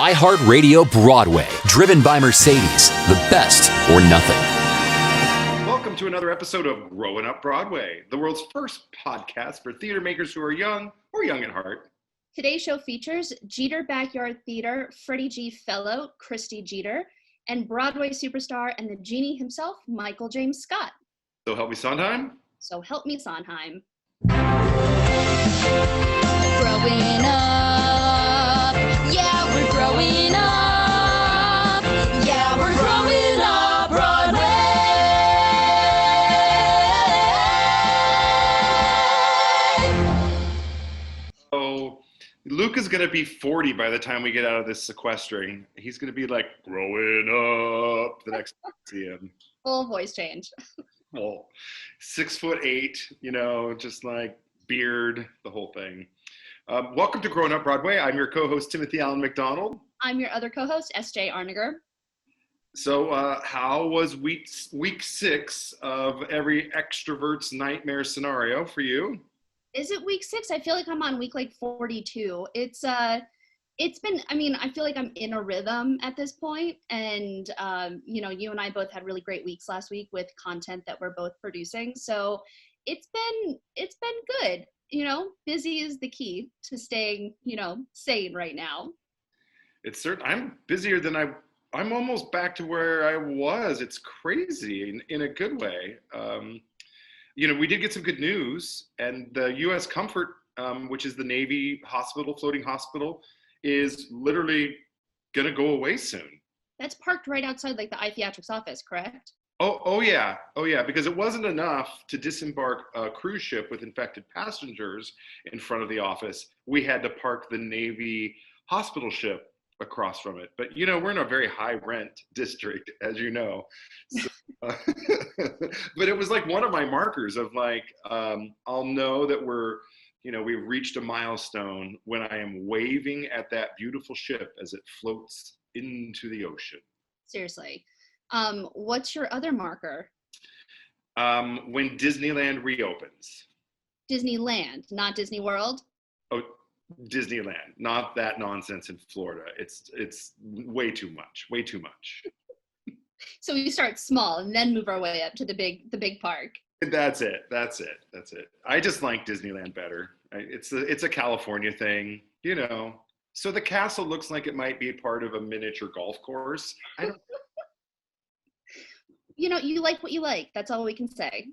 iHeartRadio Broadway, driven by Mercedes, the best or nothing. Welcome to another episode of Growin Up Broadway, the world's first podcast for theater makers who are young or young at heart. Today's show features Jeter Backyard Theater, Freddie G. Fellow, Christy Jeter, and Broadway superstar and the genie himself, Michael James Scott. So help me Sondheim. So help me Sondheim. Growing up, yeah, we're growing up, yeah, we're growing up Broadway. So Luke is going to be 40 by the time we get out of this sequestering. He's going to be like growing up the next time we see him. Full voice change. Well, 6'8", just like beard, the whole thing. Welcome to Growing Up Broadway. I'm your co-host, Timothy Allen McDonald. I'm your other co-host, S.J. Arniger. So how was week 6 of every extrovert's nightmare scenario for you? Is it week 6? I feel like I'm on week 42. It's been, I feel like I'm in a rhythm at this point. And, you and I both had really great weeks last week with content that we're both producing. So it's been good. Busy is the key to staying, sane right now. It's certain. I'm busier than I'm almost back to where I was. It's crazy in a good way. We did get some good news, and the U.S. Comfort, which is the Navy floating hospital, is literally going to go away soon. That's parked right outside the iTheatrics office, correct? Oh yeah, because it wasn't enough to disembark a cruise ship with infected passengers in front of the office. We had to park the Navy hospital ship across from it. But, we're in a very high rent district, as you know. So, but it was like one of my markers of I'll know that we've reached a milestone when I am waving at that beautiful ship as it floats into the ocean. Seriously. What's your other marker? When Disneyland reopens. Disneyland, not Disney World? Oh, Disneyland, not that nonsense in Florida. It's way too much. So we start small and then move our way up to the big park. That's it. I just like Disneyland better. It's a California thing, So the castle looks like it might be part of a miniature golf course. I don't. You like what you like. That's all we can say.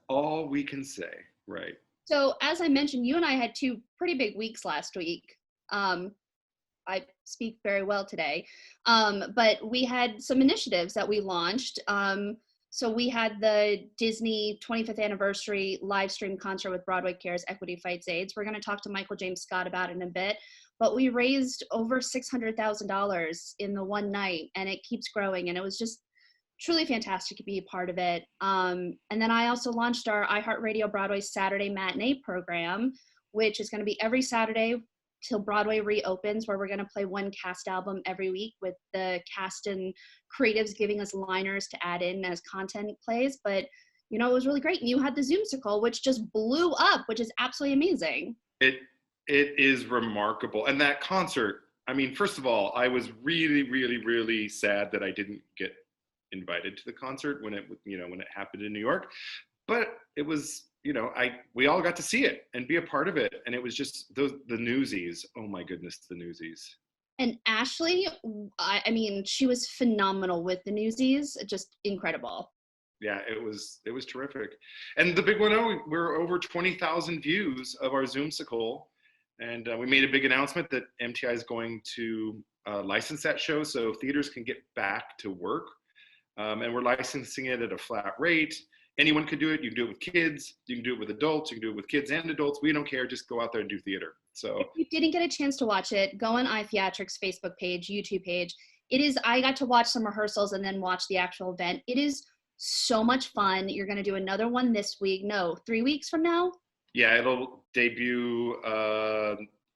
All we can say, right. So as I mentioned, you and I had 2 pretty big weeks last week. I speak very well today. But we had some initiatives that we launched. So we had the Disney 25th anniversary live stream concert with Broadway Cares Equity Fights AIDS. We're going to talk to Michael James Scott about it in a bit. But we raised over $600,000 in the one night, and it keeps growing. And it was just truly fantastic to be a part of it. And then I also launched our iHeartRadio Broadway Saturday Matinee program, which is going to be every Saturday till Broadway reopens, where we're going to play one cast album every week with the cast and creatives giving us liners to add in as content plays. But, it was really great. And you had the Zoomsicle, which just blew up, which is absolutely amazing. It is remarkable. And that concert, first of all, I was really, really, really sad that I didn't get invited to the concert when it happened in New York, but it was, we all got to see it and be a part of it. And it was just the Newsies. Oh my goodness, the Newsies. And Ashley, she was phenomenal with the Newsies, just incredible. Yeah, it was terrific. And the big one, we're over 20,000 views of our Zoomsicle. And we made a big announcement that MTI is going to license that show so theaters can get back to work. And we're licensing it at a flat rate. Anyone could do it. You can do it with kids. You can do it with adults. You can do it with kids and adults. We don't care. Just go out there and do theater. So if you didn't get a chance to watch it, go on iTheatrics Facebook page, YouTube page. I got to watch some rehearsals and then watch the actual event. It is so much fun. You're going to do another one this week. No, 3 weeks from now? Yeah, it'll debut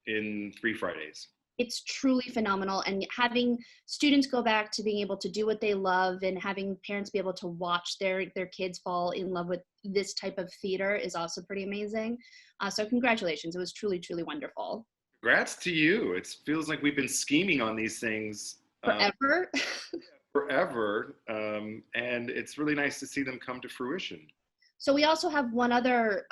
in 3 Fridays. It's truly phenomenal, and having students go back to being able to do what they love and having parents be able to watch their kids fall in love with this type of theater is also pretty amazing. So congratulations. It was truly, truly wonderful. Congrats to you. It feels like we've been scheming on these things Forever. forever, and it's really nice to see them come to fruition. So we also have one other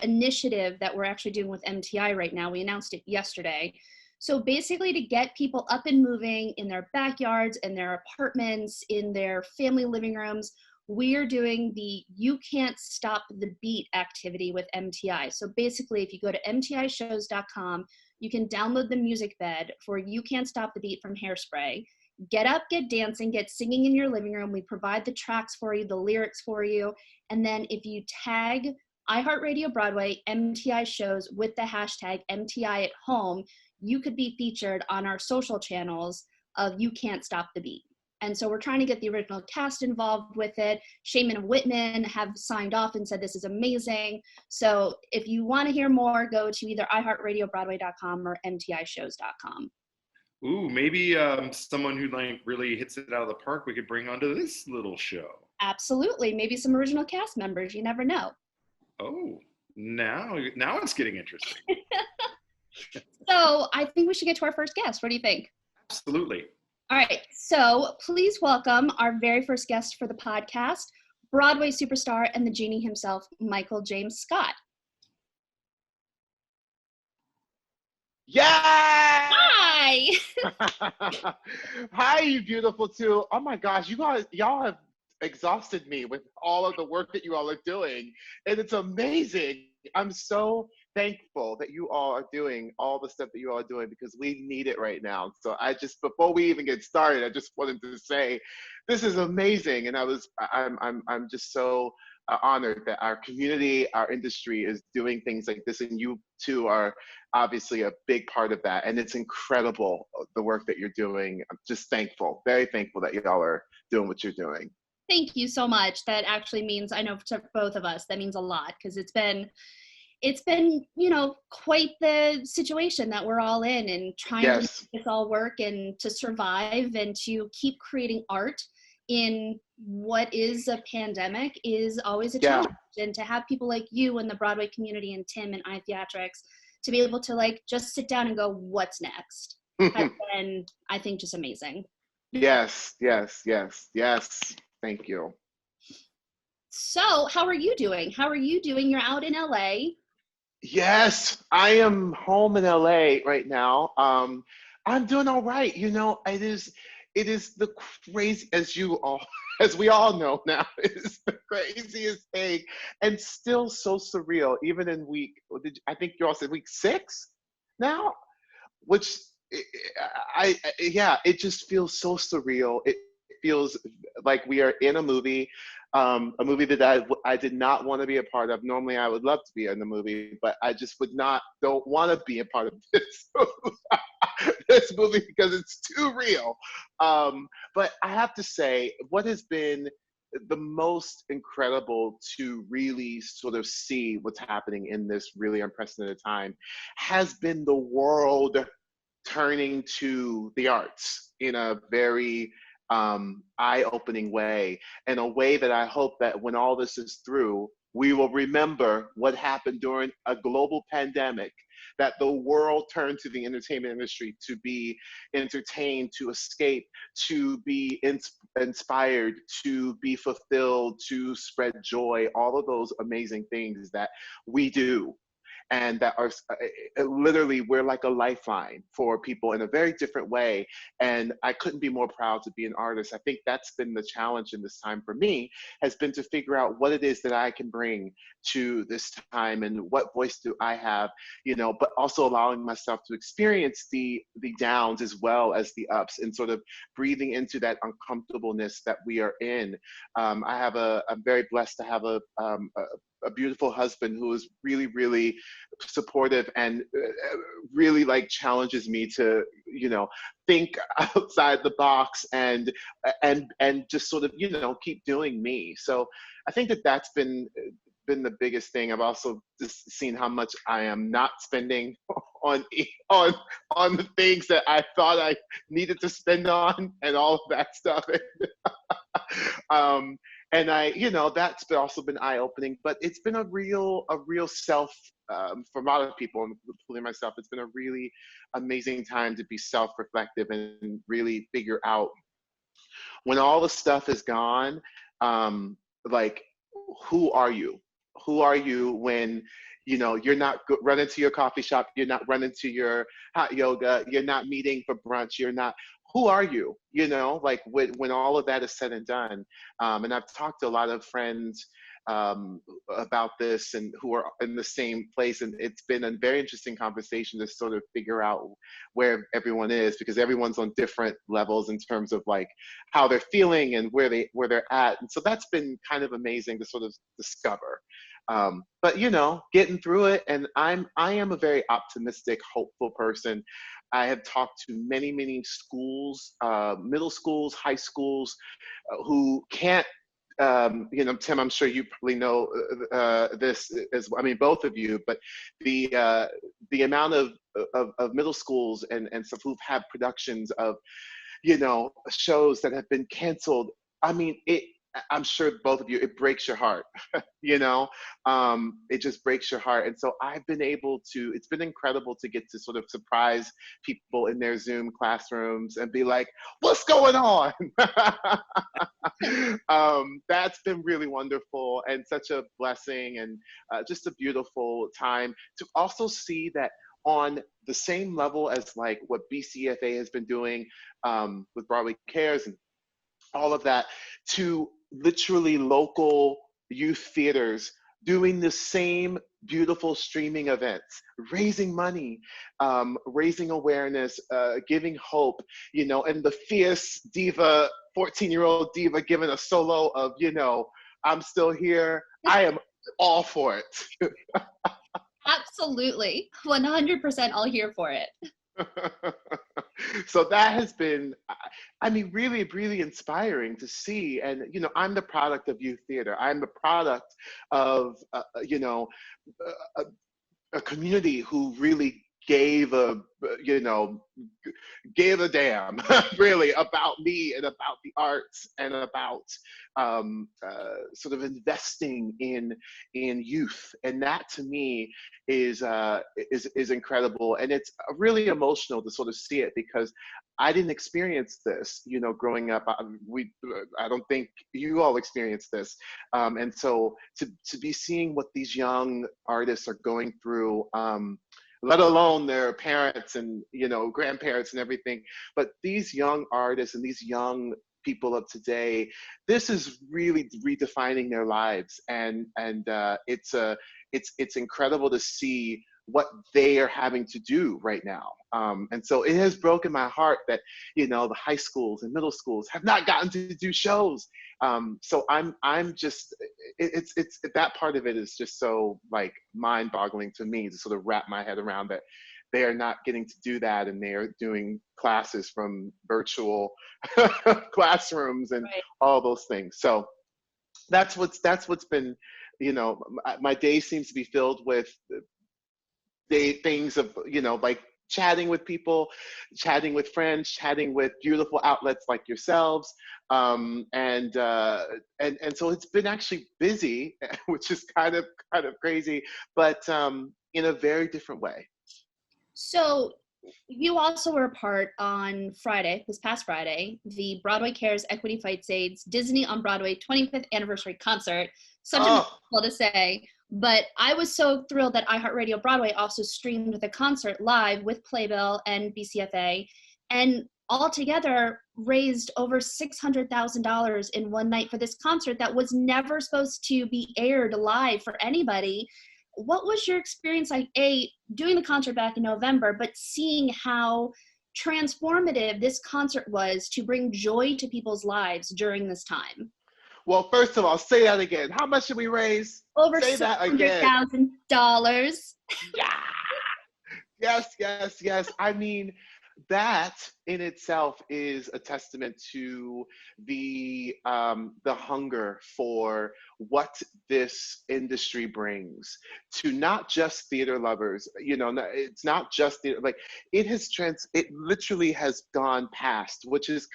initiative that we're actually doing with MTI right now. We announced it yesterday. So basically to get people up and moving in their backyards, in their apartments, in their family living rooms, we're doing the You Can't Stop the Beat activity with MTI. So basically if you go to mtishows.com, you can download the music bed for You Can't Stop the Beat from Hairspray. Get up, get dancing, get singing in your living room. We provide the tracks for you, the lyrics for you. And then if you tag iHeartRadio Broadway MTI shows with the hashtag MTI at home, you could be featured on our social channels of You Can't Stop the Beat. And so we're trying to get the original cast involved with it. Shaman and Whitman have signed off and said this is amazing. So if you want to hear more, go to either iHeartRadioBroadway.com or mtishows.com. Ooh, maybe someone who like really hits it out of the park we could bring onto this little show. Absolutely. Maybe some original cast members. You never know. Oh, now it's getting interesting. So I think we should get to our first guest. What do you think? Absolutely. All right. So please welcome our very first guest for the podcast, Broadway superstar and the genie himself, Michael James Scott. Yeah! Hi! Hi, you beautiful two. Oh my gosh, y'all have exhausted me with all of the work that you all are doing. And it's amazing. I'm so thankful that you all are doing all the stuff that you all are doing because we need it right now. So before we even get started, I just wanted to say this is amazing. And I'm just so honored that our community, our industry is doing things like this, and you two are obviously a big part of that. And it's incredible, the work that you're doing. I'm just thankful, very thankful that y'all are doing what you're doing. Thank you so much. That actually means, I know to both of us, that means a lot because it's been, quite the situation that we're all in and trying to make this all work and to survive and to keep creating art in what is a pandemic is always a challenge. And to have people like you and the Broadway community and Tim and iTheatrics to be able to like just sit down and go, what's next? Has been, I think, just amazing. Yes. Thank you. So how are you doing? You're out in LA. Yes, I am home in LA right now. I'm doing all right. It is the crazy, as we all know now, it is the craziest thing and still so surreal, even in I think you all said week 6 now, which it just feels so surreal. It feels like we are in a movie that I did not want to be a part of. Normally I would love to be in the movie, but I just don't want to be a part of this movie because it's too real. But I have to say, what has been the most incredible to really sort of see what's happening in this really unprecedented time has been the world turning to the arts in a very eye-opening way, in a way that I hope that when all this is through, we will remember what happened during a global pandemic, that the world turned to the entertainment industry to be entertained, to escape, to be inspired, to be fulfilled, to spread joy, all of those amazing things that we do. And that are literally, we're like a lifeline for people in a very different way. And I couldn't be more proud to be an artist. I think that's been the challenge in this time for me, has been to figure out what it is that I can bring to this time and what voice do I have, but also allowing myself to experience the downs as well as the ups and sort of breathing into that uncomfortableness that we are in. I'm very blessed to have a beautiful husband who is really, really supportive and really like challenges me to, think outside the box and just sort of, keep doing me. So I think that that's been the biggest thing. I've also just seen how much I am not spending on the things that I thought I needed to spend on and all of that stuff. And I, that's also been eye-opening, but it's been a real self, for a lot of people, including myself, it's been a really amazing time to be self-reflective and really figure out when all the stuff is gone, like, who are you? Who are you when, you're not running to your coffee shop, you're not running to your hot yoga, you're not meeting for brunch, you're not, who are you? Like when all of that is said and done. And I've talked to a lot of friends about this and who are in the same place. And it's been a very interesting conversation to sort of figure out where everyone is, because everyone's on different levels in terms of like how they're feeling and where they're at. And so that's been kind of amazing to sort of discover. But getting through it, and I am a very optimistic, hopeful person. I have talked to many schools, middle schools, high schools, who can't, Tim, I'm sure you probably know this as, I mean, both of you, but the amount of middle schools and stuff who've had productions of, shows that have been canceled. I mean, I'm sure both of you, it breaks your heart, it just breaks your heart. And so I've been able to, it's been incredible to get to sort of surprise people in their Zoom classrooms and be like, what's going on? That's been really wonderful and such a blessing, and just a beautiful time to also see that on the same level as like what BCFA has been doing with Broadway Cares and all of that, to literally local youth theaters doing the same beautiful streaming events, raising money, raising awareness, giving hope, and the fierce diva, 14-year-old diva giving a solo of, I'm still here. I am all for it. Absolutely. 100% all here for it. So that has been, I mean, really, really inspiring to see. And, I'm the product of youth theater. I'm the product of, a community who really gave a damn really about me and about the arts and about sort of investing in youth. And that to me is incredible. And it's really emotional to sort of see it, because I didn't experience this, growing up. I don't think you all experienced this. And so to be seeing what these young artists are going through, let alone their parents and, grandparents and everything, but these young artists and these young people of today, this is really redefining their lives. And it's incredible to see what they are having to do right now. And so it has broken my heart that, the high schools and middle schools have not gotten to do shows. So I'm just, it's that part of it is just so like mind boggling to me to sort of wrap my head around that they are not getting to do that, and they are doing classes from virtual classrooms and Right. all those things. So that's what's been, my day seems to be filled with things of, like chatting with people, chatting with friends, chatting with beautiful outlets like yourselves. And so it's been actually busy, which is kind of crazy, but in a very different way. So you also were a part on Friday, this past Friday, the Broadway Cares Equity Fights AIDS Disney on Broadway 25th anniversary concert. Such a mouthful to say, but I was so thrilled that iHeartRadio Broadway also streamed the concert live with Playbill and BCFA, and altogether raised over $600,000 in one night for this concert that was never supposed to be aired live for anybody. What was your experience like, doing the concert back in November, but seeing how transformative this concert was to bring joy to people's lives during this time? Well, first of all, say that again. How much did we raise? Over Say that again. $600,000. Yeah. Yes. I mean, that in itself is a testament to the hunger for what this industry brings to not just theater lovers. It's not just theater, like it literally has gone past, which is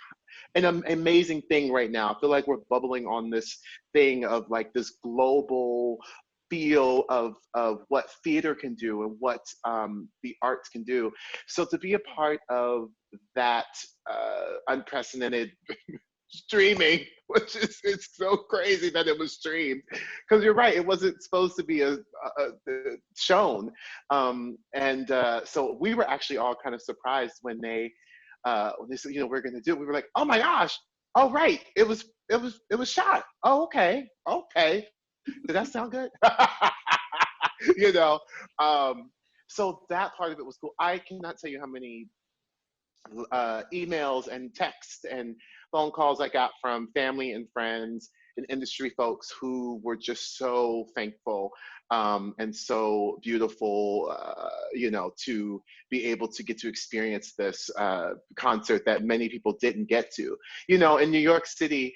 amazing thing right now. I feel like we're bubbling on this thing of like this global feel of what theater can do and what the arts can do. So to be a part of that unprecedented streaming, which is, it's so crazy that it was streamed, because you're right, it wasn't supposed to be shown, so we were actually all kind of surprised when they said, we're going to do it. We were like, oh my gosh, oh right, it was shot. Oh, okay, did that sound good? you know so that part of it was cool. I cannot tell you how many emails and texts and phone calls I got from family and friends and industry folks who were just so thankful and so beautiful, to be able to get to experience this concert that many people didn't get to. In New York City,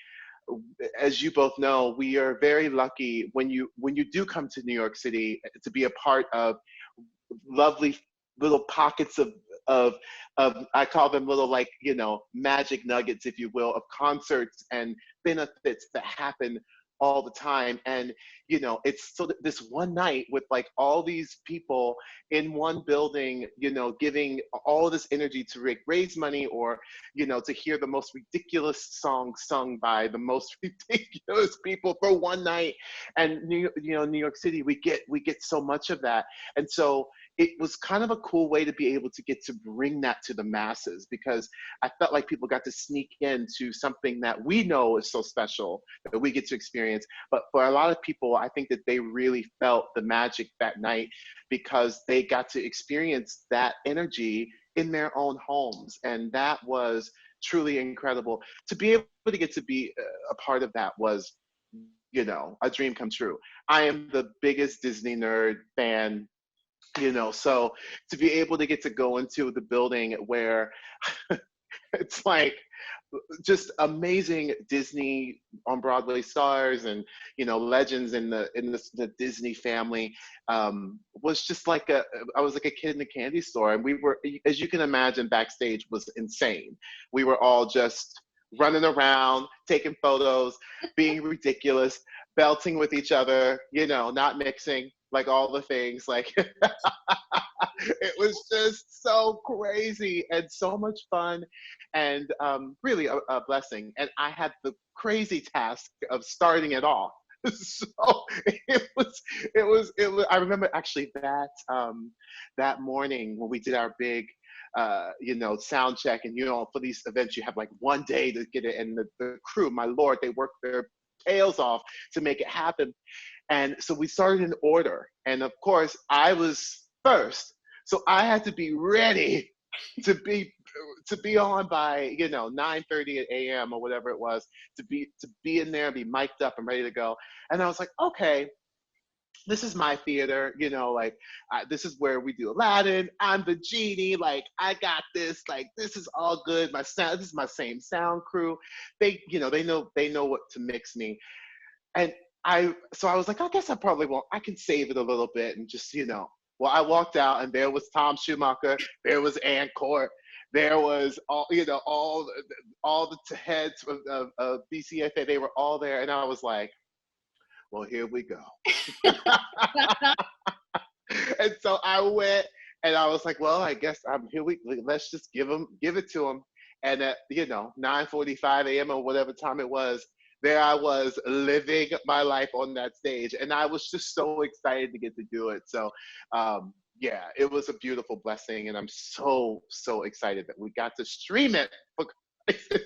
as you both know, we are very lucky when you do come to New York City to be a part of lovely little pockets of I call them little, like, magic nuggets, if you will, of concerts and benefits that happen all the time. And it's so that this one night with like all these people in one building, giving all this energy to raise money, or to hear the most ridiculous songs sung by the most ridiculous people for one night. And New York City, we get so much of that. And so it was kind of a cool way to be able to get to bring that to the masses, because I felt like people got to sneak into something that we know is so special that we get to experience. But for a lot of people, I think that they really felt the magic that night because they got to experience that energy in their own homes. And that was truly incredible. To be able to get to be a part of that was, a dream come true. I am the biggest Disney nerd fan, so to be able to get to go into the building where it's like just amazing Disney on Broadway stars and legends in the Disney family was just like I was like a kid in a candy store. And we were, as you can imagine, backstage was insane. We were all just running around, taking photos, being ridiculous, belting with each other, not mixing, like all the things, like it was just so crazy and so much fun, and really a blessing. And I had the crazy task of starting it off. So it was. I remember actually that morning when we did our big sound check, and for these events you have like one day to get it, and the crew, my lord, they worked their tails off to make it happen. And so we started in order, and of course I was first, so I had to be ready to be on by 9:30 a.m. or whatever it was, to be in there and be mic'd up and ready to go. And I was like, okay, this is my theater, this is where we do Aladdin. I'm the genie, like I got this, like this is all good. This is my same sound crew. They know what to mix me. And so I was like, I guess I probably won't. I can save it a little bit and just, Well, I walked out and there was Tom Schumacher, there was Ann Court, there was all the heads of BCFA. They were all there, and I was like, well, here we go. And so I went, and I was like, well, I guess I'm here. Let's just give it to them. And at 9:45 a.m. or whatever time it was, there I was living my life on that stage, and I was just so excited to get to do it. So yeah, it was a beautiful blessing, and I'm so excited that we got to stream it.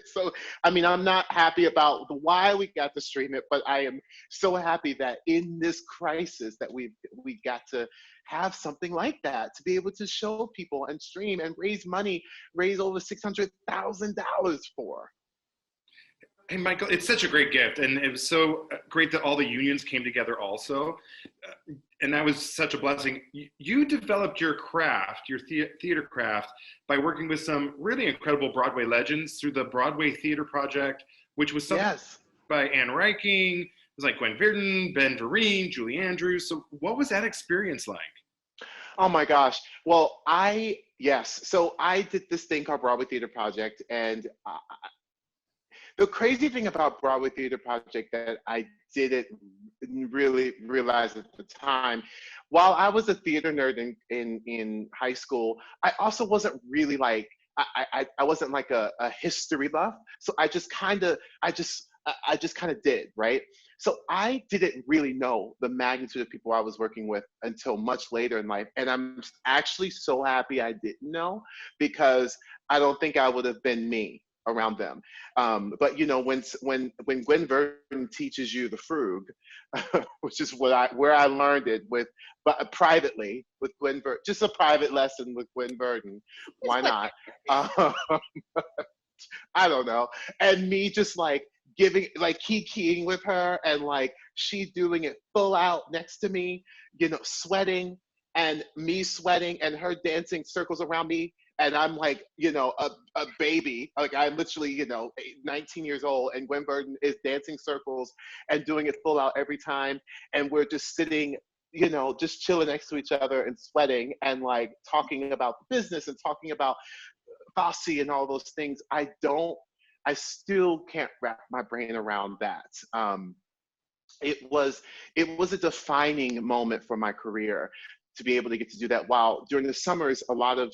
So I mean, I'm not happy about why we got to stream it, but I am so happy that in this crisis that we got to have something like that, to be able to show people and stream and raise over $600,000 for. Hey, Michael, it's such a great gift. And it was so great that all the unions came together also. And that was such a blessing. You developed your craft, your theater craft, by working with some really incredible Broadway legends through the Broadway Theater Project, which was by Anne Reiking. It was like Gwen Verdon, Ben Vereen, Julie Andrews. So what was that experience like? Oh my gosh. Well, so I did this thing called Broadway Theater Project, and the crazy thing about Broadway Theater Project that I didn't really realize at the time, while I was a theater nerd in high school, I also wasn't really like, I wasn't like a history buff. So I just kind of did, right? So I didn't really know the magnitude of people I was working with until much later in life. And I'm actually so happy I didn't know, because I don't think I would have been me around them. But you know, when Gwen Verdon teaches you the frug, which is where I learned it with, but privately with Gwen Verdon, just a private lesson with Gwen Verdon. Why not? I don't know. And me just like giving, like kikiing with her, and like she doing it full out next to me, you know, sweating, and me sweating, and her dancing circles around me. And I'm like, you know, a baby. Like I'm literally, you know, 19 years old, and Gwen Verdon is dancing circles and doing it full out every time. And we're just sitting, you know, just chilling next to each other and sweating and like talking about the business and talking about Fosse and all those things. I still can't wrap my brain around that. It was a defining moment for my career to be able to get to do that. While during the summers, a lot of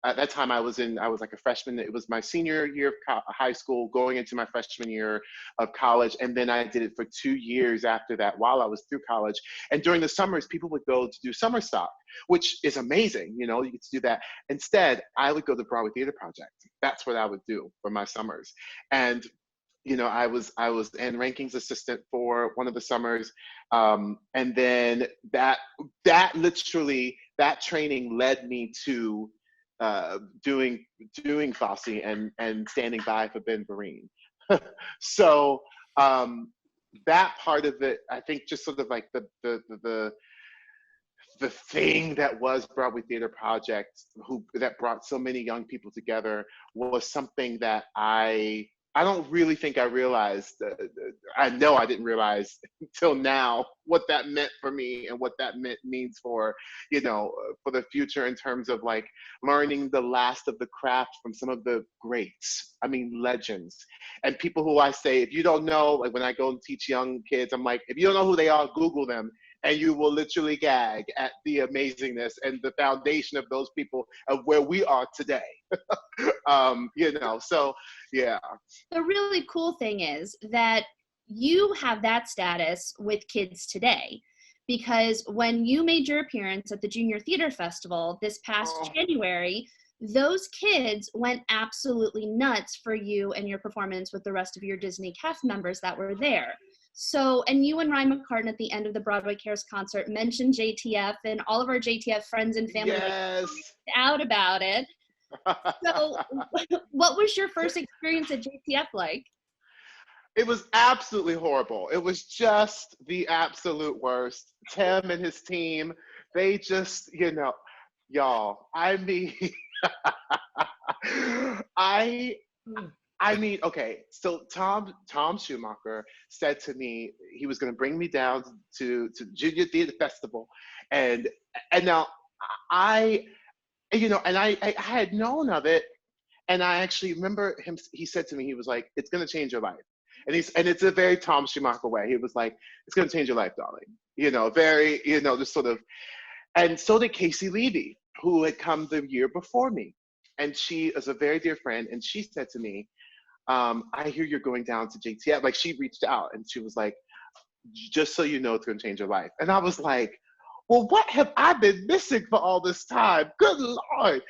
at that time I was like a freshman. It was my senior year of high school, going into my freshman year of college, and then I did it for 2 years after that while I was through college. And during the summers, people would go to do summer stock, which is amazing. You know, you get to do that. Instead, I would go to Broadway Theater Project. That's what I would do for my summers. And you know, I was an rankings assistant for one of the summers, and then that training led me to doing Fosse and standing by for Ben Vereen. So that part of it, I think, just sort of like the thing that was Broadway Theater Project, that brought so many young people together, was something that I don't really think I realized. I know I didn't realize until now what that meant for me, and what that means for, you know, for the future, in terms of like learning the last of the craft from some of the greats. I mean, legends, and people who I say, if you don't know, like when I go and teach young kids, I'm like, if you don't know who they are, Google them, and you will literally gag at the amazingness and the foundation of those people, of where we are today. You know, so yeah. The really cool thing is that you have that status with kids today, because when you made your appearance at the Junior Theater Festival this past January, those kids went absolutely nuts for you and your performance with the rest of your Disney cast members that were there. So, and you and Ryan McCartan at the end of the Broadway Cares concert mentioned JTF, and all of our JTF friends and family Yes. out about it. So what was your first experience at JTF like? It was absolutely horrible. It was just the absolute worst. Tim and his team, they just, you know, y'all, I mean, I mean, okay, so Tom Schumacher said to me he was going to bring me down to Junior Theater Festival, and now you know, and I had known of it, and I actually remember him. He said to me, he was like, "It's going to change your life," and it's a very Tom Schumacher way. He was like, "It's going to change your life, darling." You know, very, you know, just sort of, and so did Casey Levy, who had come the year before me, and she is a very dear friend, and she said to me, I hear you're going down to JTF. Like, she reached out and she was like, just so you know, it's going to change your life. And I was like, well, what have I been missing for all this time? Good Lord.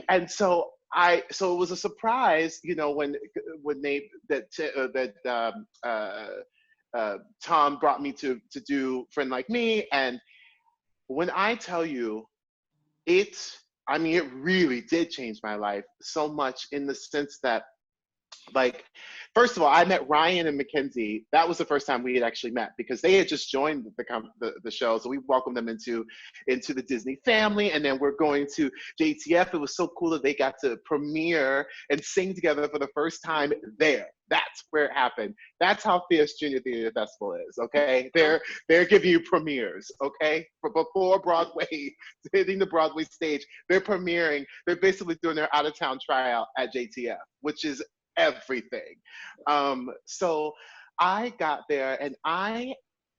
And so it was a surprise, you know, when Tom brought me to do Friend Like Me. And when I tell you, it really did change my life so much, in the sense that, like, first of all, I met Ryan and Mackenzie. That was the first time we had actually met, because they had just joined the show. So we welcomed them into the Disney family. And then we're going to JTF. It was so cool that they got to premiere and sing together for the first time there. That's where it happened. That's how fierce Junior Theater Festival is, okay? They're giving you premieres, okay? Before Broadway, hitting the Broadway stage, they're premiering. They're basically doing their out-of-town tryout at JTF, which is everything. So I got there, and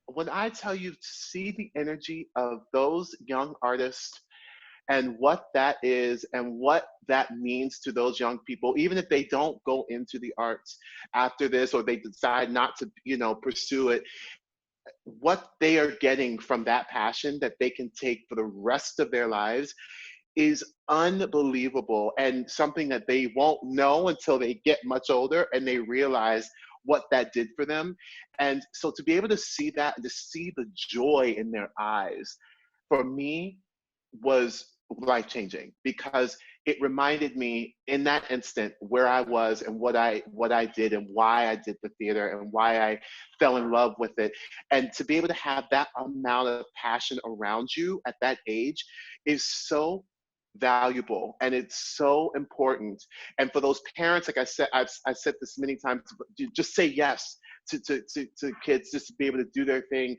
when I tell you to see the energy of those young artists and what that is and what that means to those young people, even if they don't go into the arts after this, or they decide not to, pursue it, what they are getting from that passion that they can take for the rest of their lives is unbelievable, and something that they won't know until they get much older and they realize what that did for them. And so to be able to see that and to see the joy in their eyes, for me, was life changing, because it reminded me in that instant where I was and what I did and why I did the theater and why I fell in love with it. And to be able to have that amount of passion around you at that age is so valuable, and it's so important. And for those parents, like I said, I've said this many times, just say yes to kids, just to be able to do their thing.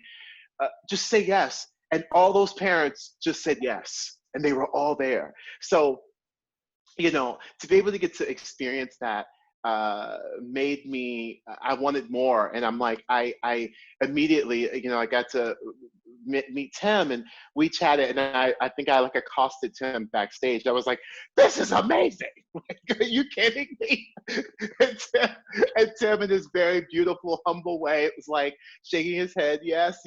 Just say yes. And all those parents just said yes, and they were all there. So, to be able to get to experience that made me, I wanted more. And I'm like, I immediately, I got to meet Tim, and we chatted, and I think I like accosted Tim backstage. I was like, this is amazing. Like, are you kidding me? And Tim, in his very beautiful, humble way, it was like shaking his head, yes,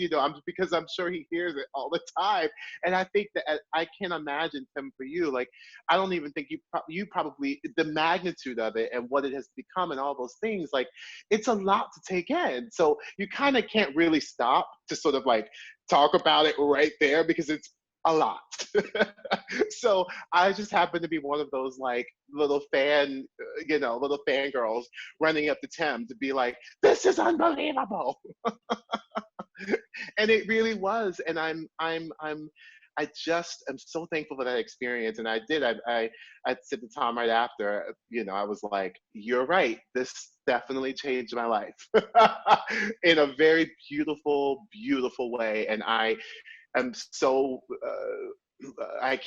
because I'm sure he hears it all the time. And I think that I can't imagine, Tim, for you, like, I don't even think you probably, the magnitude of it and what it has become and all those things, like, it's a lot to take in. So you kind of can't really stop to sort of like talk about it right there, because it's a lot. So I just happen to be one of those like little little fangirls running up to Tim to be like, this is unbelievable. And it really was. And I just am so thankful for that experience. And I said to Tom right after, I was like, you're right. This definitely changed my life in a very beautiful, beautiful way. And I am so, I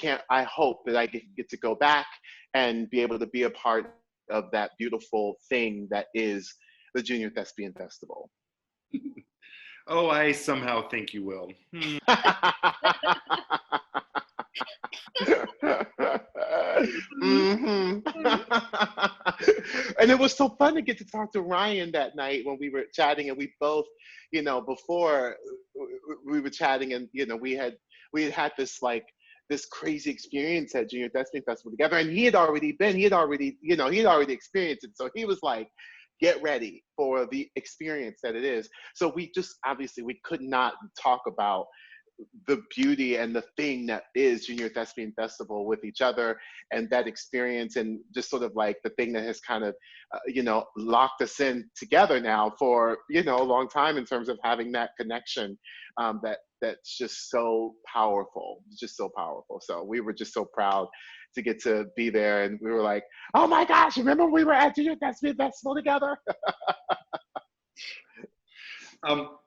hope that I get to go back and be able to be a part of that beautiful thing that is the Junior Thespian Festival. Oh, I somehow think you will. Mm-hmm. And it was so fun to get to talk to Ryan that night when we were chatting, and we both, before we were chatting, and we had this crazy experience at Junior Thespian Festival together, and he had already experienced it, so he was like, get ready for the experience that it is. So we just, obviously, we could not talk about the beauty and the thing that is Junior Thespian Festival with each other, and that experience, and just sort of like the thing that has kind of, locked us in together now for, a long time, in terms of having that connection, that's just so powerful, just so powerful. So we were just so proud to get to be there, and we were like, oh my gosh, remember we were at Junior Thespian Festival together?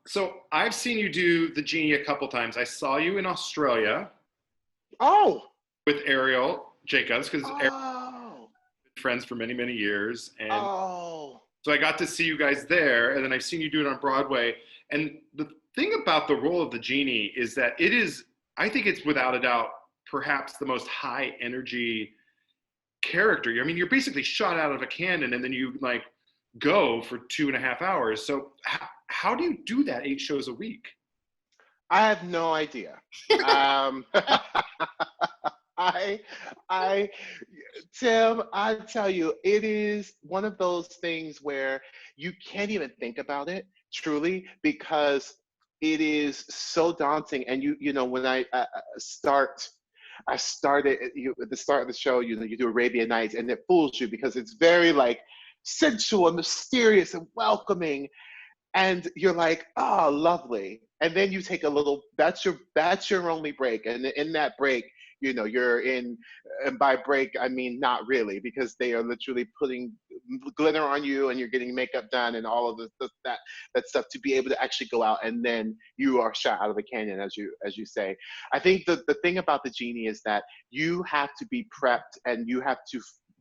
So I've seen you do the Genie a couple times. I saw you in Australia. Oh. With Ariel Jacobs, because Oh. Ariel been friends for many, many years. And oh. So I got to see you guys there, and then I've seen you do it on Broadway. And the thing about the role of the Genie is that I think it's without a doubt, perhaps the most high energy character. I mean, you're basically shot out of a cannon, and then you like go for 2.5 hours. So how do you do that 8 shows a week? I have no idea. Tim, I tell you, it is one of those things where you can't even think about it, truly, because it is so daunting. And when I started at the start of the show, you do Arabian Nights, and it fools you because it's very like sensual and mysterious and welcoming. And you're like, oh, lovely. And then you take a little, that's your only break. And in that break, you're in, and by break, I mean, not really, because they are literally putting glitter on you, and you're getting makeup done and all of that stuff to be able to actually go out, and then you are shot out of a canyon, as you say. I think the thing about the Genie is that you have to be prepped, and you have to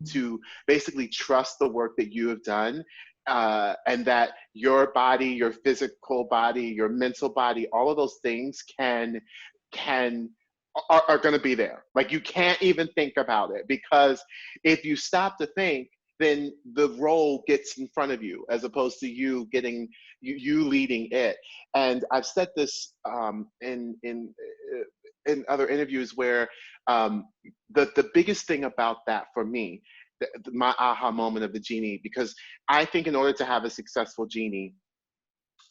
to basically trust the work that you have done, and that your body, your physical body, your mental body, all of those things can are going to be there. Like you can't even think about it, because if you stop to think, then the role gets in front of you as opposed to you getting you leading it. And I've said this in other interviews where the biggest thing about that for me, my aha moment of the genie, because I think in order to have a successful genie,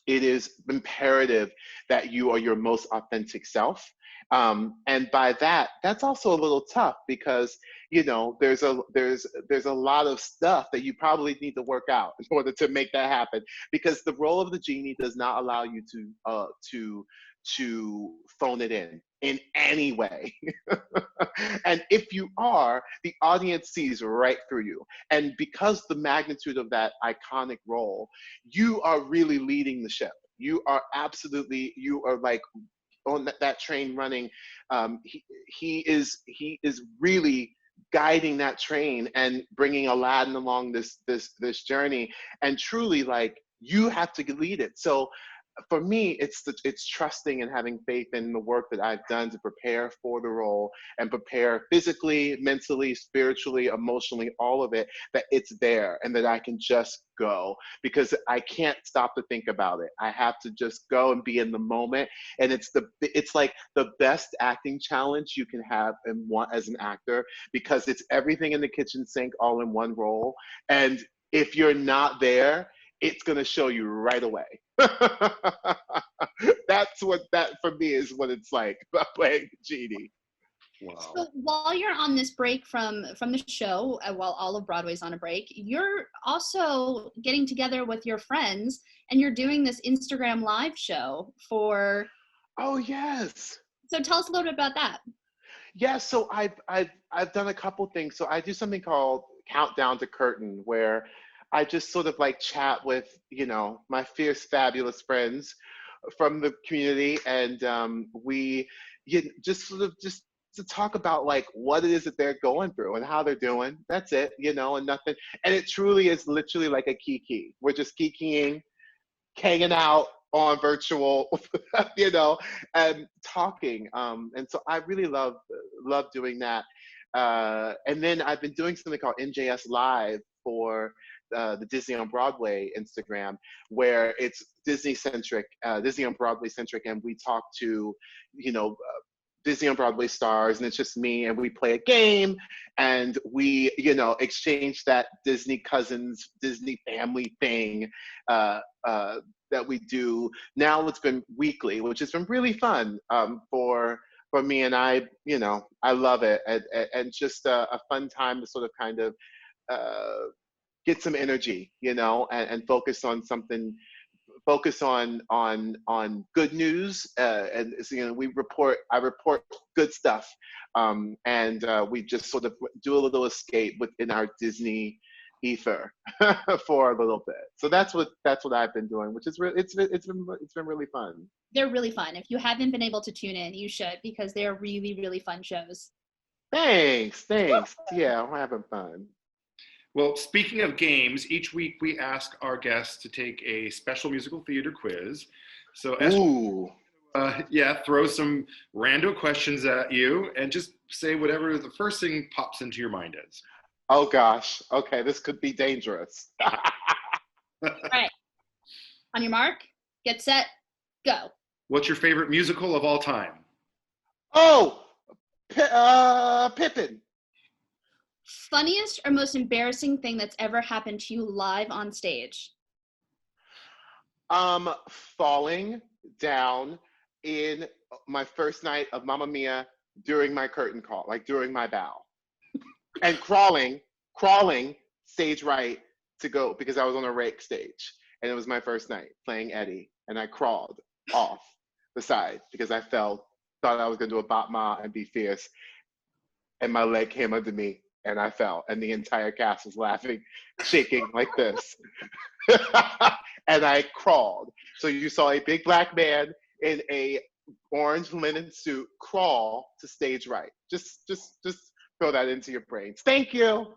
it is imperative that you are your most authentic self. And by that, that's also a little tough, because you know there's a lot of stuff that you probably need to work out in order to make that happen. Because the role of the genie does not allow you to phone it in any way. And if you are, the audience sees right through you. And because the magnitude of that iconic role, you are really leading the ship. You are absolutely, you are like on that train running. He is really guiding that train and bringing Aladdin along this journey. And truly, like, you have to lead it. So for me, it's trusting and having faith in the work that I've done to prepare for the role, and prepare physically, mentally, spiritually, emotionally, all of it, that it's there and that I can just go, because I can't stop to think about it. I have to just go and be in the moment. And it's like the best acting challenge you can have and want as an actor, because it's everything in the kitchen sink all in one role. And if you're not there, it's going to show you right away. That's what that for me is what it's like about playing the genie. Wow. So while you're on this break from the show, while all of Broadway's on a break, you're also getting together with your friends and you're doing this Instagram live show for. Oh yes. So tell us a little bit about that. Yeah, so I've done a couple things. So I do something called Countdown to Curtain, where I just sort of like chat with, you know, my fierce, fabulous friends from the community, and we just sort of just to talk about like what it is that they're going through and how they're doing. That's it, you know, and nothing. And it truly is literally like a kiki. We're just kikiing, hanging out on virtual, you know, and talking. And so I really love doing that. And then I've been doing something called NJS Live for the Disney on Broadway Instagram, where it's Disney centric, Disney on Broadway centric, and we talk to, you know, Disney on Broadway stars, and it's just me, and we play a game, and we, you know, exchange that Disney cousins, Disney family thing that we do. Now it's been weekly, which has been really fun for me, and I, you know, I love it, and just a fun time to sort of kind of get some energy, you know, and focus on something, focus on good news, and so, you know, I report good stuff, and we just sort of do a little escape within our Disney ether for a little bit. So that's what I've been doing, which is it's been really fun. They're really fun. If you haven't been able to tune in, you should, because they're really, really fun shows. Thanks. Yeah, we're having fun. Well, speaking of games, each week we ask our guests to take a special musical theater quiz. So, Ooh. throw some rando questions at you and just say whatever the first thing pops into your mind is. Oh gosh. Okay, this could be dangerous. All right. On your mark, get set, go. What's your favorite musical of all time? Oh, Pippin. Funniest or most embarrassing thing that's ever happened to you live on stage? Falling down in my first night of Mamma Mia during my curtain call, like during my bow, and crawling stage right to go, because I was on a rake stage and it was my first night playing Eddie, and I crawled off the side because I thought I was gonna do a bop ma and be fierce, and my leg came under me and I fell, and the entire cast was laughing, shaking like this. And I crawled. So you saw a big black man in a orange linen suit crawl to stage right. Just throw that into your brains. Thank you.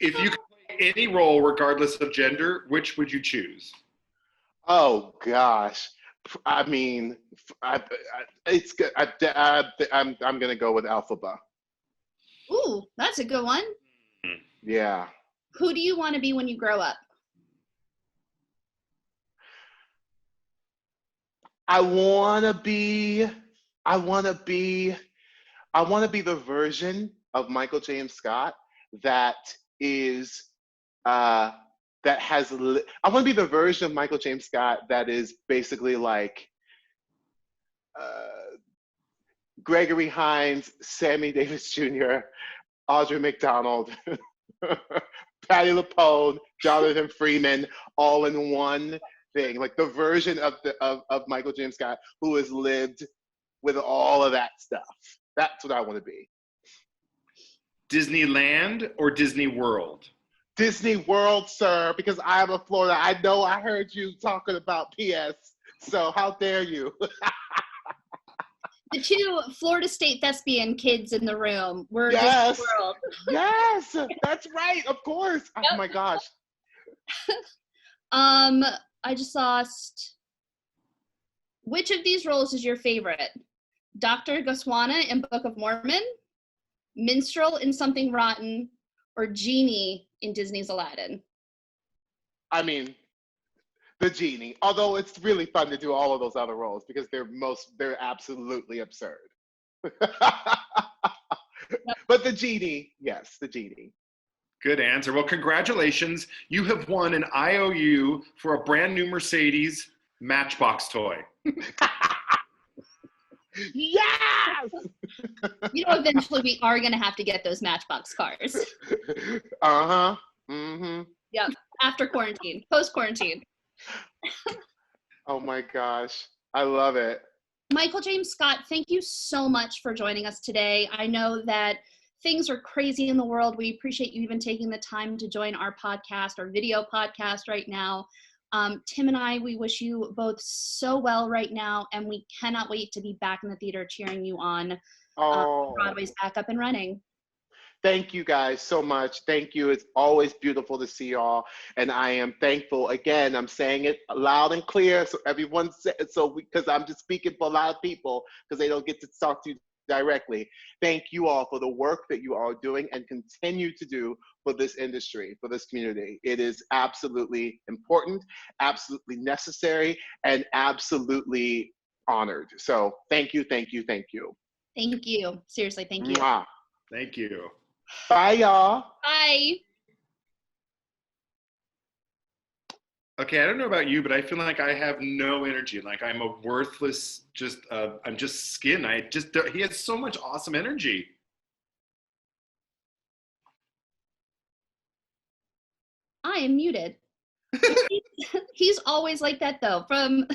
If you could play any role, regardless of gender, which would you choose? Oh gosh. I mean, it's good. I'm gonna go with Alphaba. Ooh, that's a good one. Yeah. Who do you want to be when you grow up? I wanna be the version of Michael James Scott that is I want to be the version of Michael James Scott that is basically like Gregory Hines, Sammy Davis Jr., Audrey McDonald, Patti LuPone, Jonathan Freeman, all in one thing. Like the version of Michael James Scott who has lived with all of that stuff. That's what I want to be. Disneyland or Disney World? Disney World, sir, because I'm a Florida. I know I heard you talking about PS, so how dare you? The two Florida State thespian kids in the room were Yes. Disney World. Yes, that's right, of course. Yep. Oh my gosh. I just lost. Which of these roles is your favorite? Dr. Goswana in Book of Mormon, Minstrel in Something Rotten, or Genie in Disney's Aladdin? I mean, the genie. Although it's really fun to do all of those other roles because they're absolutely absurd. But the genie, yes, the genie. Good answer. Well, congratulations. You have won an IOU for a brand new Mercedes Matchbox toy. Yes! You know, eventually we are going to have to get those Matchbox cars. Uh-huh. Mm-hmm. Yep. After quarantine, post-quarantine. Oh my gosh. I love it. Michael James Scott, thank you so much for joining us today. I know that things are crazy in the world. We appreciate you even taking the time to join our podcast, our video podcast right now. Tim and I, we wish you both so well right now, and we cannot wait to be back in the theater cheering you on. Broadway's back up and running. Thank you guys so much. Thank you. It's always beautiful to see y'all. And I am thankful. Again, I'm saying it loud and clear so everyone says because I'm just speaking for a lot of people because they don't get to talk to you directly. Thank you all for the work that you are doing and continue to do for this industry, for this community. It is absolutely important, absolutely necessary, and absolutely honored. So thank you, thank you, thank you. Thank you. Seriously, thank you. Mwah. Thank you. Bye, y'all. Bye. Okay, I don't know about you, but I feel like I have no energy. Like I'm a worthless, I'm just skin. He has so much awesome energy. I am muted. He's always like that though. From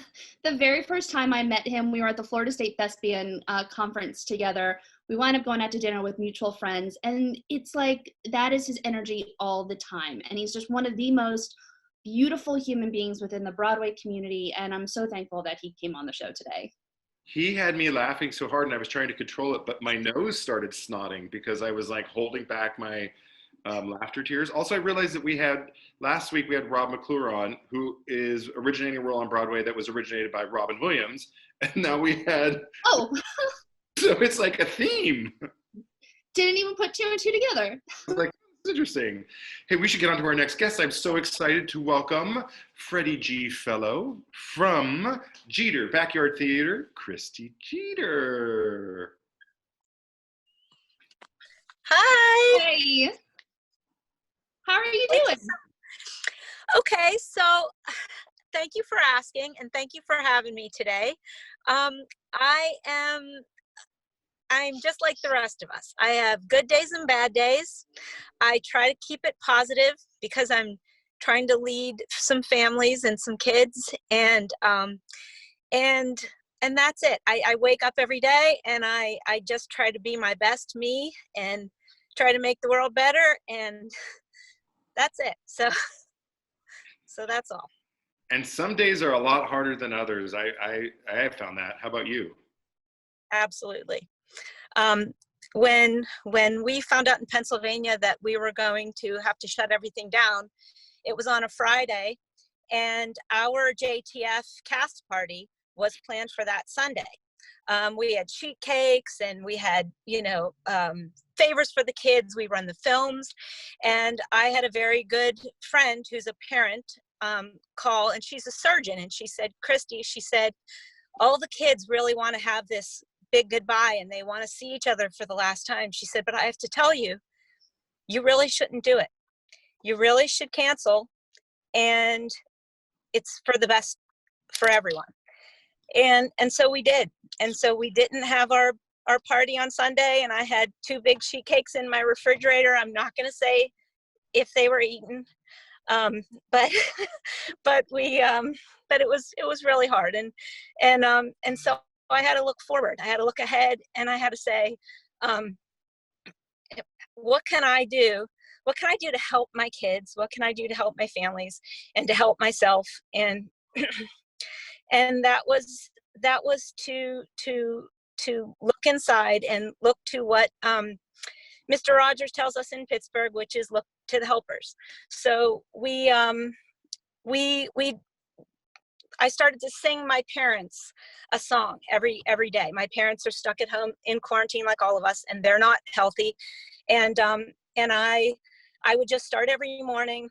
the very first time I met him, we were at the Florida State Thespian conference together. We wound up going out to dinner with mutual friends, and it's like that is his energy all the time. And he's just one of the most beautiful human beings within the Broadway community, and I'm so thankful that he came on the show today. He had me laughing so hard, and I was trying to control it, but my nose started snotting because I was like holding back my laughter tears. Also, I realized that last week we had Rob McClure on, who is originating a role on Broadway that was originated by Robin Williams, and now we had so it's like a theme. Didn't even put two and two together. Like, it's interesting. Hey, we should get on to our next guest. I'm so excited to welcome Freddie G. Fellow from Jeter Backyard Theater, Christy Jeter. Hi. Hey. How are you doing? Okay, so thank you for asking, and thank you for having me today. I'm just like the rest of us. I have good days and bad days. I try to keep it positive because I'm trying to lead some families and some kids, and that's it. I wake up every day and I just try to be my best me and try to make the world better, and that's it. So that's all. And some days are a lot harder than others. I have found that. How about you? Absolutely. when we found out in Pennsylvania that we were going to have to shut everything down, it was on a Friday, and our JTF cast party was planned for that Sunday. We had sheet cakes, and we had, favors for the kids. We run the films, and I had a very good friend who's a parent call, and she's a surgeon, and she said, Christy, she said, all the kids really want to have this big goodbye, and they want to see each other for the last time. She said, but I have to tell you, you really shouldn't do it. You really should cancel, and it's for the best for everyone. And so we did. And so we didn't have our party on Sunday, and I had 2 big sheet cakes in my refrigerator. I'm not going to say if they were eaten, but it was really hard. And so I had to look forward. I had to look ahead, and I had to say, what can I do? What can I do to help my kids? What can I do to help my families and to help myself? And and that was to look inside and look to what Mr. Rogers tells us in Pittsburgh, which is look to the helpers. So I started to sing my parents a song every day. My parents are stuck at home in quarantine like all of us, and they're not healthy. And I would just start every morning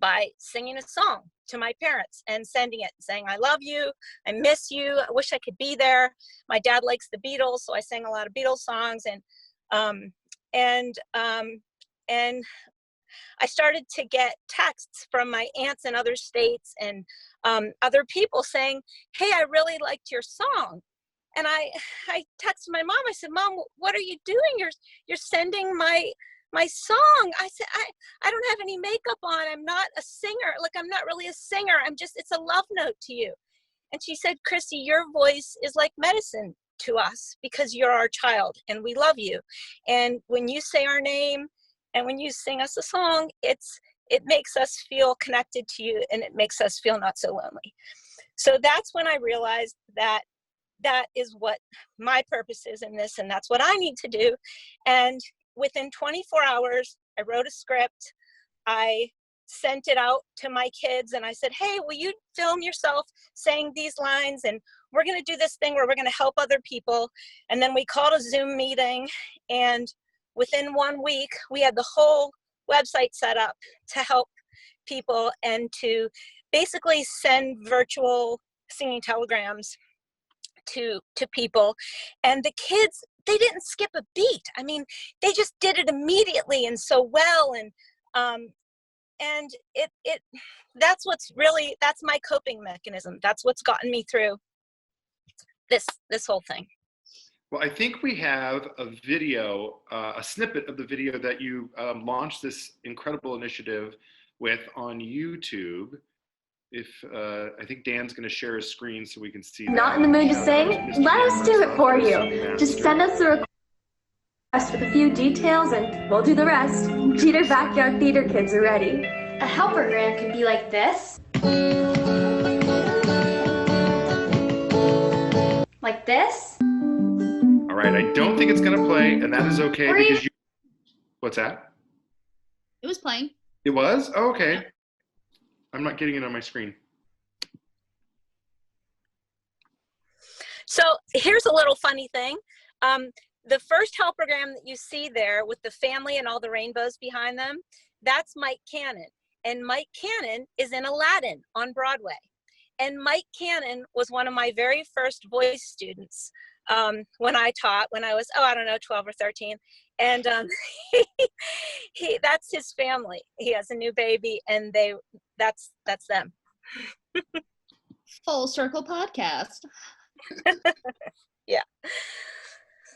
by singing a song to my parents and sending it, saying, I love you, I miss you, I wish I could be there. My dad likes the Beatles, so I sang a lot of Beatles songs, and I started to get texts from my aunts in other states and other people saying, hey, I really liked your song. And I texted my mom. I said, Mom, what are you doing? You're sending my song. I said, I don't have any makeup on. I'm not a singer. Like, I'm not really a singer. It's a love note to you. And she said, Christy, your voice is like medicine to us because you're our child and we love you. And when you say our name and when you sing us a song, it makes us feel connected to you, and it makes us feel not so lonely. So that's when I realized that is what my purpose is in this, and that's what I need to do. And within 24 hours, I wrote a script. I sent it out to my kids, and I said, hey, will you film yourself saying these lines? And we're going to do this thing where we're going to help other people. And then we called a Zoom meeting, and within 1 week, we had the whole website set up to help people and to basically send virtual singing telegrams to people. And the kids, they didn't skip a beat. I mean, they just did it immediately and so well. And that's that's my coping mechanism. That's what's gotten me through this whole thing. Well, I think we have a video, a snippet of the video that you launched this incredible initiative with on YouTube. If I think Dan's going to share his screen so we can see that. Not in the mood to sing? Let us do it for you. Just send us a request with a few details and we'll do the rest. Jeter Backyard Theater kids are ready. A helpergram could be like this. Like this. All right, I don't think it's going to play, and that is okay because you... What's that? It was playing. It was? Oh, okay. I'm not getting it on my screen. So here's a little funny thing. The first helpergram that you see there with the family and all the rainbows behind them, that's Mike Cannon. And Mike Cannon is in Aladdin on Broadway. And Mike Cannon was one of my very first voice students when I taught, when I was, 12 or 13. And that's his family. He has a new baby, and that's them. Full Circle Podcast. Yeah.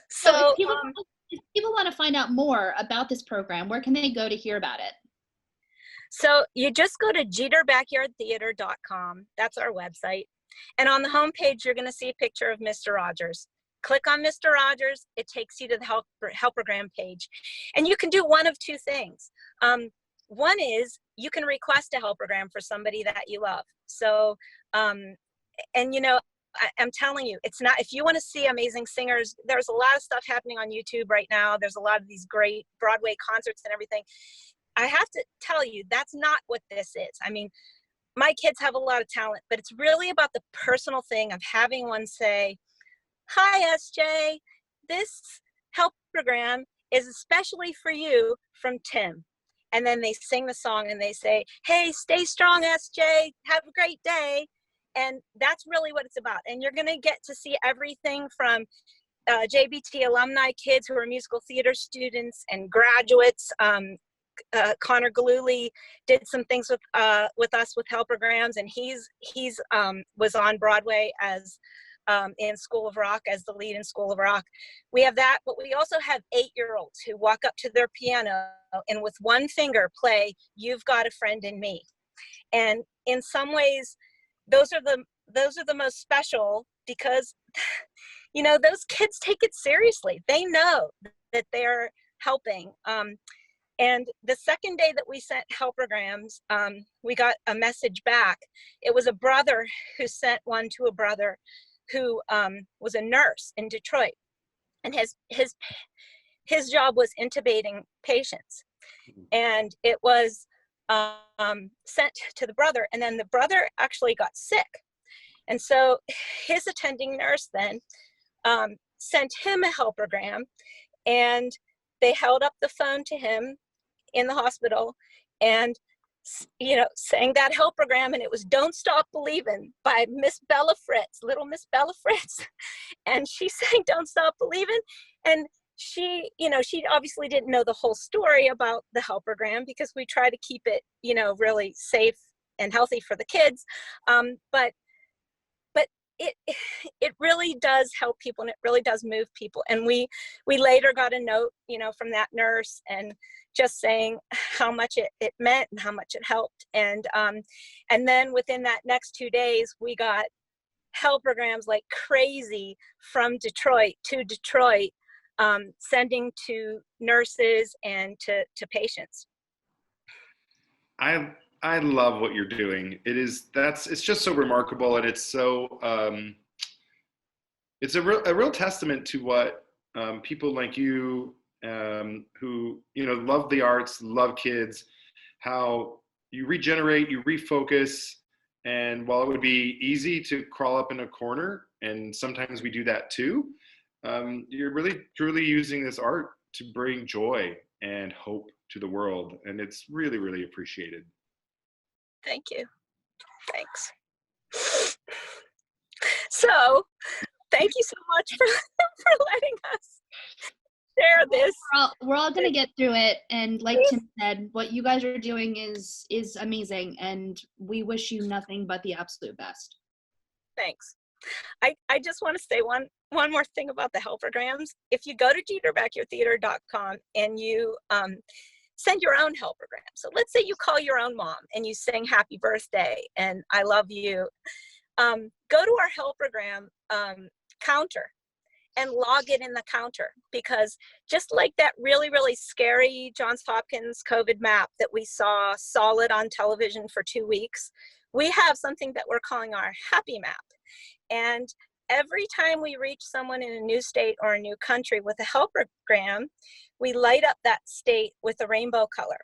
So if people want to find out more about this program, where can they go to hear about it? So you just go to jeterbackyardtheater.com. That's our website. And on the homepage, you're going to see a picture of Mr. Rogers. Click on Mr. Rogers. It takes you to the helpergram page. And you can do one of two things. One is you can request a helpergram for somebody that you love. So, and I'm telling you, it's not, if you want to see amazing singers, there's a lot of stuff happening on YouTube right now. There's a lot of these great Broadway concerts and everything. I have to tell you, that's not what this is. I mean, my kids have a lot of talent, but it's really about the personal thing of having one say, "Hi, SJ, this help program is especially for you from Tim." And then they sing the song and they say, "Hey, stay strong, SJ. Have a great day." And that's really what it's about. And you're going to get to see everything from JBT alumni kids who are musical theater students and graduates. Connor Galuli did some things with us with helpograms, and he's was on Broadway as in School of Rock as the lead in School of Rock. We have that, but we also have 8-year-olds who walk up to their piano and with one finger play "You've Got a Friend in Me." And in some ways, those are the most special, because you know, those kids take it seriously. They know that they're helping. And the second day that we sent helpograms, we got a message back. It was a brother who sent one to a brother who was a nurse in Detroit, and his job was intubating patients, and it was sent to the brother, and then the brother actually got sick, and so his attending nurse then sent him a helpogram, and they held up the phone to him in the hospital and, you know, sang that helpogram, and it was "Don't Stop Believin'" by Miss Bella Fritz, little Miss Bella Fritz. And she sang "Don't Stop Believin'," and she, you know, she obviously didn't know the whole story about the helpogram, because we try to keep it, you know, really safe and healthy for the kids. But it really does help people, and it really does move people. And we later got a note, you know, from that nurse, and just saying how much it meant and how much it helped. And then within that next 2 days, we got helpograms like crazy from Detroit to Detroit, sending to nurses and to patients. I love what you're doing. It's just so remarkable, and it's so it's a real testament to what people like you who, you know, love the arts, love kids, how you regenerate, you refocus. And while it would be easy to crawl up in a corner, and sometimes we do that too, you're really truly using this art to bring joy and hope to the world, and it's really, really appreciated. Thank you. Thanks. So, thank you so much for letting us share this. We're all gonna get through it, and like Tim said, what you guys are doing is amazing, and we wish you nothing but the absolute best. Thanks. I just want to say one more thing about the helpograms. If you go to jeterbackyardtheater.com and you send your own helpogram. So let's say you call your own mom and you sing "Happy Birthday" and "I love you." Go to our helpogram counter and log it in the counter, because just like that really, really scary Johns Hopkins COVID map that we saw solid on television for 2 weeks, we have something that we're calling our happy map. And every time we reach someone in a new state or a new country with a helpogram, we light up that state with a rainbow color.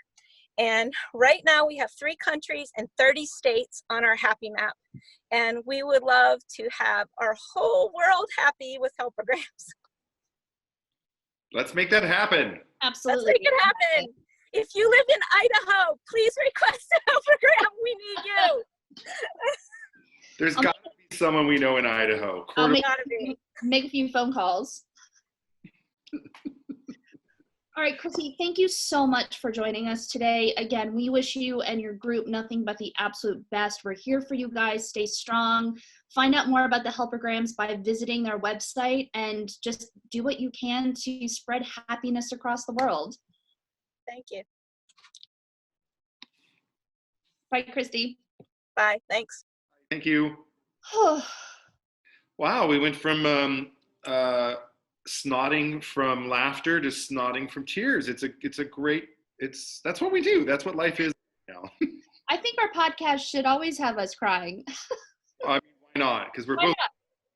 And right now we have 3 countries and 30 states on our happy map. And we would love to have our whole world happy with helpograms. Let's make that happen. Absolutely. Let's make it happen. If you live in Idaho, please request a helpogram. We need you. There's got to be someone we know in Idaho. Make a few phone calls. All right, Chrissy, thank you so much for joining us today. Again, we wish you and your group nothing but the absolute best. We're here for you guys. Stay strong. Find out more about the helpograms by visiting their website, and just do what you can to spread happiness across the world. Thank you. Bye, Christy. Bye. Thanks. Thank you. Wow, we went from snotting from laughter to snotting from tears. That's what we do. That's what life is now. I think our podcast should always have us crying. I mean, why not? Because we're both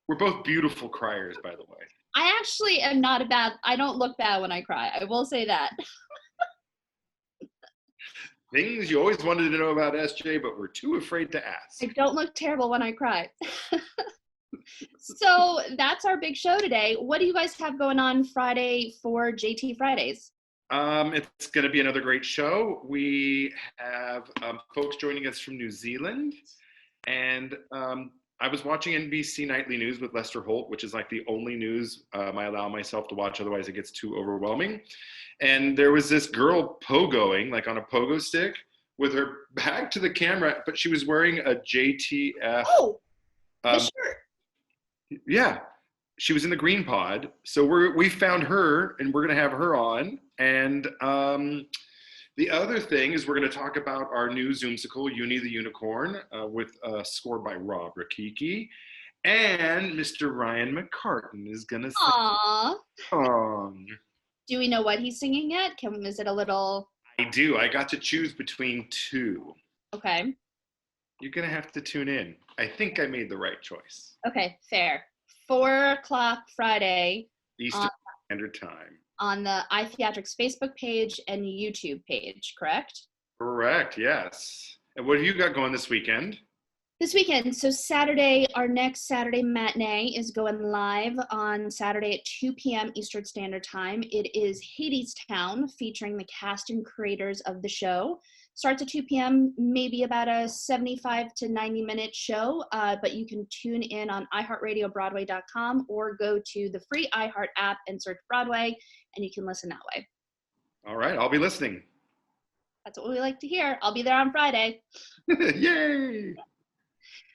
We're both beautiful criers, by the way. I actually am not I don't look bad when I cry. I will say that. Things you always wanted to know about SJ, but were too afraid to ask. I don't look terrible when I cry. So that's our big show today. What do you guys have going on Friday for JT Fridays? It's going to be another great show. We have folks joining us from New Zealand. And I was watching NBC Nightly News with Lester Holt, which is like the only news I allow myself to watch. Otherwise, it gets too overwhelming. And there was this girl pogoing, like on a pogo stick, with her back to the camera, but she was wearing a JTF. Oh, the shirt. Yeah, she was in the Green Pod. So we found her, and we're going to have her on. And the other thing is we're going to talk about our new Zoomsicle, Uni the Unicorn, with a score by Rob Rakiki. And Mr. Ryan McCartan is going to sing a song. Do we know what he's singing yet? Is it a little... I do. I got to choose between two. Okay. You're going to have to tune in. I think I made the right choice. Okay, fair. 4:00 Friday. Eastern Standard Time. On the iTheatrics Facebook page and YouTube page, correct? Correct, yes. And what have you got going this weekend? This weekend, so Saturday, our next Saturday matinee is going live on Saturday at 2 p.m. Eastern Standard Time. It is Hadestown, featuring the cast and creators of the show. Starts at 2 p.m., maybe about a 75 to 90-minute show, but you can tune in on iHeartRadioBroadway.com or go to the free iHeart app and search Broadway, and you can listen that way. All right, I'll be listening. That's what we like to hear. I'll be there on Friday. Yay!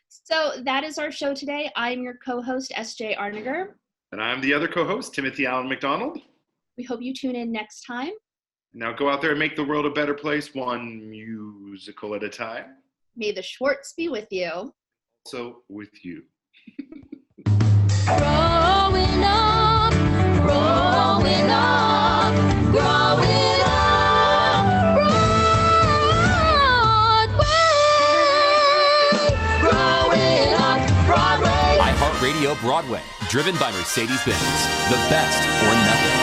So that is our show today. I'm your co-host, S.J. Arniger. And I'm the other co-host, Timothy Allen McDonald. We hope you tune in next time. Now go out there and make the world a better place, one musical at a time. May the Schwartz be with you. Also with you. Growing up, growing up, growing up, Broadway, growing up, Broadway. iHeartRadio Broadway, driven by Mercedes-Benz. The best or nothing.